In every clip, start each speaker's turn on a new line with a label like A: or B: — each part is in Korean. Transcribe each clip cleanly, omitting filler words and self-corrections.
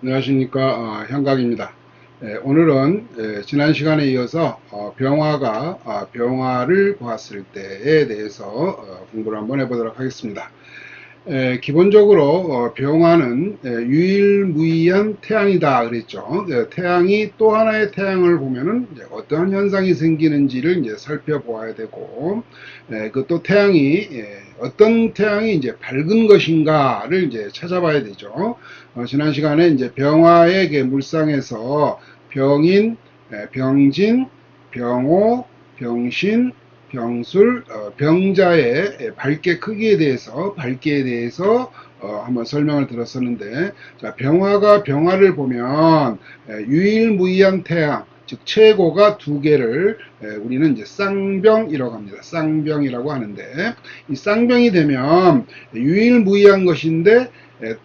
A: 안녕하십니까. 현각입니다. 오늘은 지난 시간에 이어서 병화를 보았을 때에 대해서 공부를 한번 해보도록 하겠습니다. 기본적으로 병화는 유일무이한 태양이다 그랬죠. 태양이 또 하나의 태양을 보면은 이제 어떠한 현상이 생기는지를 이제 살펴보아야 되고, 그 또 태양이 어떤 태양이 이제 밝은 것인가를 이제 찾아봐야 되죠. 지난 시간에 이제 병화의 물상에서 병인, 병진, 병호, 병신, 병술, 병자의 밝기에 대해서 한번 설명을 들었었는데, 자, 병화가 병화를 보면 유일무이한 태양, 즉 최고가 두 개를 우리는 이제 쌍병이라고 합니다. 쌍병이라고 하는데, 이 쌍병이 되면 유일무이한 것인데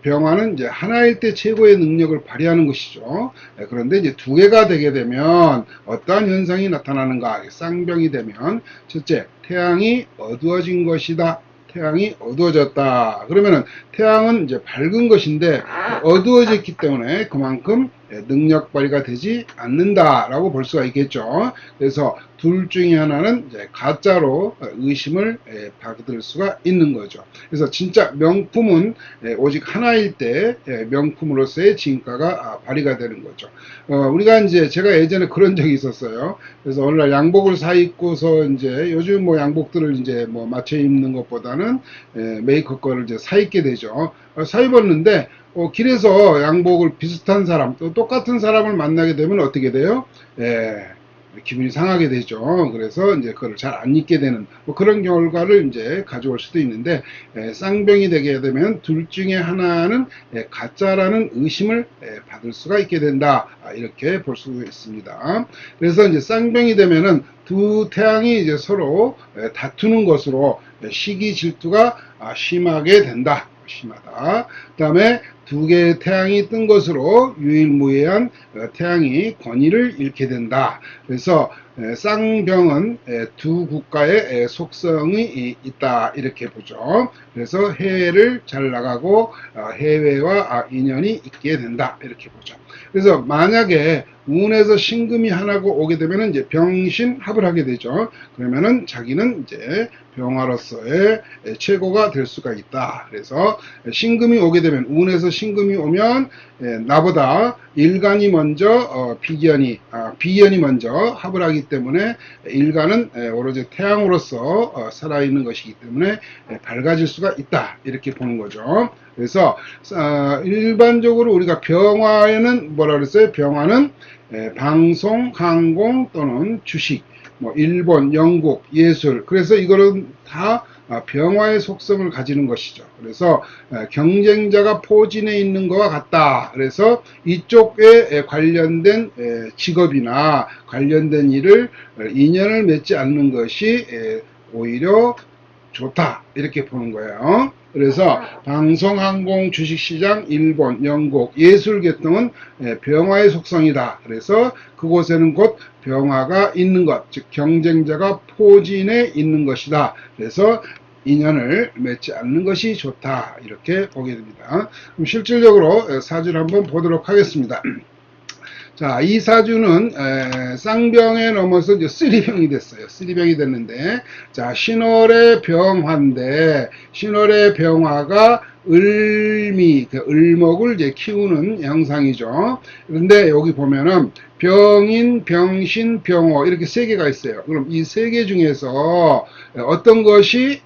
A: 병화는 이제 하나일 때 최고의 능력을 발휘하는 것이죠. 그런데 이제 두 개가 되게 되면 어떠한 현상이 나타나는가? 쌍병이 되면 첫째, 태양이 어두워진 것이다. 태양이 어두워졌다. 그러면은 태양은 이제 밝은 것인데 어두워졌기 때문에 그만큼 능력 발휘가 되지 않는다라고 볼 수가 있겠죠. 그래서 둘 중에 하나는 이제 가짜로 의심을 받을 수가 있는 거죠. 그래서 진짜 명품은 오직 하나일 때 명품으로서의 진가가 발휘가 되는 거죠. 우리가 이제 제가 예전에 그런 적이 있었어요. 그래서 오늘날 양복을 사 입고서 이제 요즘 뭐 양복들을 이제 뭐 맞춰 입는 것보다는 메이커 거를 이제 사 입게 되죠. 사 입었는데 길에서 양복을 비슷한 사람 또 똑같은 사람을 만나게 되면 어떻게 돼요? 기분이 상하게 되죠. 그래서 이제 그걸 잘 안 입게 되는 뭐 그런 결과를 이제 가져올 수도 있는데, 쌍병이 되게 되면 둘 중에 하나는 가짜라는 의심을 받을 수가 있게 된다. 이렇게 볼 수 있습니다. 그래서 이제 쌍병이 되면은 두 태양이 이제 서로 다투는 것으로 시기 질투가 심하게 된다. 심하다. 그 다음에 두 개의 태양이 뜬 것으로 유일무이한 태양이 권위를 잃게 된다. 그래서 쌍병은 두 국가의 속성이 있다 이렇게 보죠. 그래서 해외를 잘 나가고 해외와 인연이 있게 된다 이렇게 보죠. 그래서 만약에 운에서 신금이 하나고 오게 되면 이제 병신합을 하게 되죠. 그러면은 자기는 이제 병화로서의 최고가 될 수가 있다. 그래서 신금이 오게 되면 운에서 신금이 오면 나보다 일간이 먼저 비견이 먼저 합을 하기 때문에 일간은 오로지 태양으로서 살아있는 것이기 때문에 밝아질 수가 있다 이렇게 보는 거죠. 그래서 일반적으로 우리가 병화에는 뭐라 그랬어요? 병화는 방송, 항공 또는 주식, 뭐 일본, 영국, 예술. 그래서 이거는 다 병화의 속성을 가지는 것이죠. 그래서 경쟁자가 포진해 있는 것과 같다. 그래서 이쪽에 관련된 직업이나 관련된 일을 인연을 맺지 않는 것이 오히려 좋다 이렇게 보는 거예요. 그래서 방송, 항공, 주식시장, 일본, 영국, 예술계통은 병화의 속성이다. 그래서 그곳에는 곧 병화가 있는 것, 즉 경쟁자가 포진해 있는 것이다. 그래서 인연을 맺지 않는 것이 좋다. 이렇게 보게 됩니다. 그럼 실질적으로 사주를 한번 보도록 하겠습니다. 자, 이 사주는 쌍병에 넘어서 이제 쓰리병이 됐어요. 쓰리병이 됐는데, 자, 신월의 병화인데, 신월의 병화가 을목을 이제 키우는 형상이죠. 그런데 여기 보면은 병인, 병신, 병호 이렇게 세 개가 있어요. 그럼 이 세 개 중에서 어떤 것이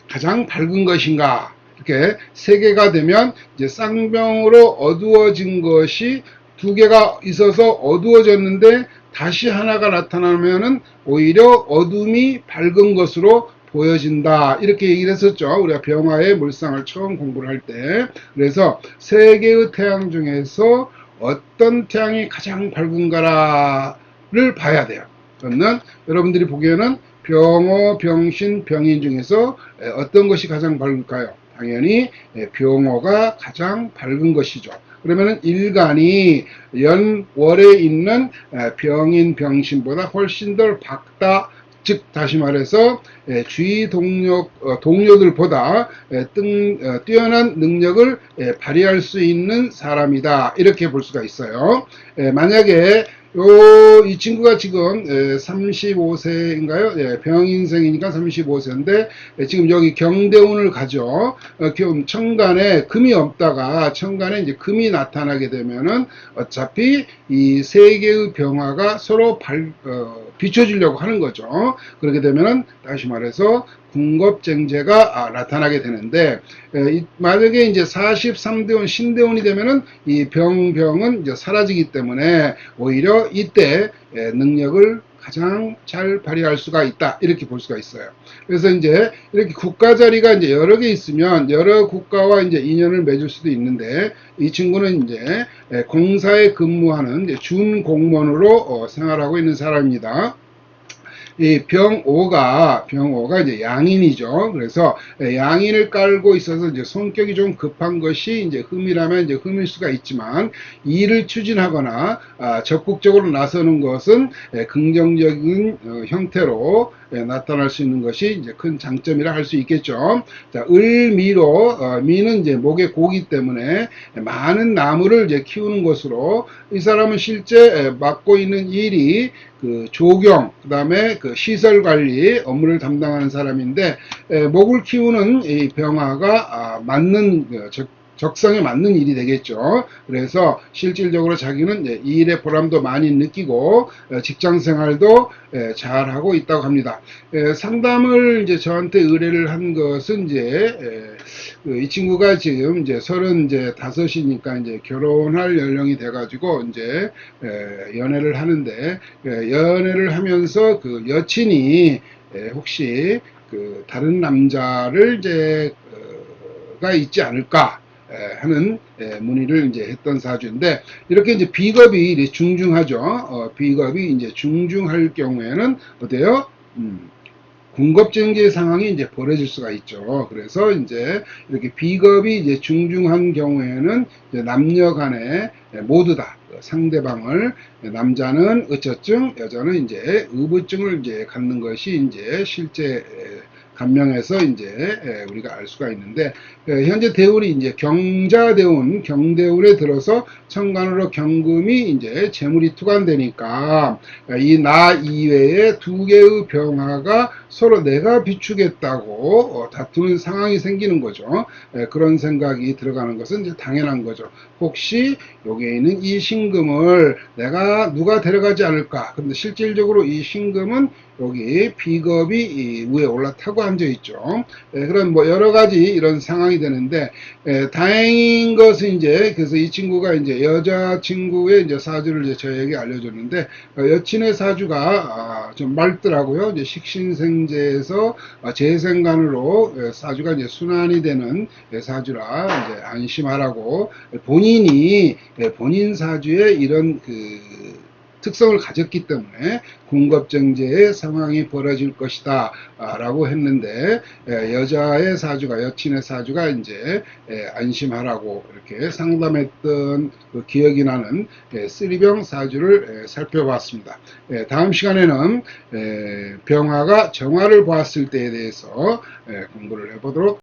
A: 가장 밝은 것인가? 이렇게 세 개가 되면 이제 쌍병으로 어두워진 것이 두 개가 있어서 어두워졌는데 다시 하나가 나타나면은 오히려 어둠이 밝은 것으로 보여진다 이렇게 얘기를 했었죠. 우리가 병화의 물상을 처음 공부를 할 때. 그래서 세 개의 태양 중에서 어떤 태양이 가장 밝은가를 봐야 돼요. 그러면 여러분들이 보기에는 병호, 병신, 병인 중에서 어떤 것이 가장 밝을까요? 당연히 병호가 가장 밝은 것이죠. 그러면 일간이 연월에 있는 병인, 병신보다 훨씬 더 밝다, 즉 다시 말해서 주위 동료들보다 뛰어난 능력을 발휘할 수 있는 사람이다, 이렇게 볼 수가 있어요. 만약에 이 친구가 지금 35세인가요? 병인생이니까 35세인데 지금 여기 경대운을 가죠. 천간에 금이 없다가 천간에 이제 금이 나타나게 되면은 어차피 이 세 개의 병화가 서로 비춰주려고 하는 거죠. 그렇게 되면은 다시 말해서 궁겁쟁제가 나타나게 되는데, 만약에 이제 43대운 신대운이 되면은 이 병은 이제 사라지기 때문에 오히려 이때 능력을 가장 잘 발휘할 수가 있다, 이렇게 볼 수가 있어요. 그래서 이제 이렇게 국가 자리가 이제 여러 개 있으면 여러 국가와 이제 인연을 맺을 수도 있는데, 이 친구는 이제 공사에 근무하는 이제 준공무원으로 생활하고 있는 사람입니다. 이 병오가 이제 양인이죠. 그래서 양인을 깔고 있어서 이제 성격이 좀 급한 것이 이제 흠이라면 이제 흠일 수가 있지만, 일을 추진하거나 적극적으로 나서는 것은 긍정적인 형태로 나타날 수 있는 것이 이제 큰 장점이라 할 수 있겠죠. 자, 을미로, 미는 이제 목의 고기 때문에 많은 나무를 이제 키우는 것으로, 이 사람은 실제 맡고 있는 일이 그 조경, 그 다음에 그 시설 관리 업무를 담당하는 사람인데, 목을 키우는 이 병화가 맞는 적성에 맞는 일이 되겠죠. 그래서 실질적으로 자기는 이 일의 보람도 많이 느끼고 직장 생활도 잘 하고 있다고 합니다. 상담을 이제 저한테 의뢰를 한 것은 이제 이 친구가 지금 이제 35이니까 이제 결혼할 연령이 돼가지고 이제 연애를 하는데, 연애를 하면서 그 여친이 혹시 그 다른 남자를 이제 가 있지 않을까 하는 문의를 이제 했던 사주인데, 이렇게 이제 비겁이 중중하죠. 비겁이 이제 중중할 경우에는 어때요? 궁겁증계 상황이 이제 벌어질 수가 있죠. 그래서 이제 이렇게 비겁이 이제 중중한 경우에는 이제 남녀 간에 모두 다 상대방을, 남자는 어쩌증, 여자는 이제 의부증을 이제 갖는 것이 이제 실제 감명해서 이제 우리가 알 수가 있는데, 현재 대운이 이제 경자대운, 경대운에 들어서 천간으로 경금이 이제 재물이 투관되니까 이 나 이외에 두 개의 병화가 서로 내가 비추겠다고 다투는 상황이 생기는 거죠. 그런 생각이 들어가는 것은 이제 당연한 거죠. 혹시 여기에 있는 이 신금을 누가 데려가지 않을까? 근데 실질적으로 이 신금은 여기 비겁이 위에 올라타고 앉아 있죠. 그런 뭐 여러 가지 이런 상황이 되는데, 다행인 것은 이제 그래서 이 친구가 이제 여자친구의 이제 사주를 이제 저에게 알려줬는데, 여친의 사주가 좀 맑더라고요. 이제 식신생제에서 재생간으로 사주가 이제 순환이 되는 사주라 이제 안심하라고, 본인 사주에 이런 특성을 가졌기 때문에 궁겁증제의 상황이 벌어질 것이다 라고 했는데, 여자의 사주가, 여친의 사주가 이제 안심하라고 이렇게 상담했던 그 기억이 나는 쓰리병 사주를 살펴봤습니다. 다음 시간에는 병화가 정화를 보았을 때에 대해서 공부를 해보도록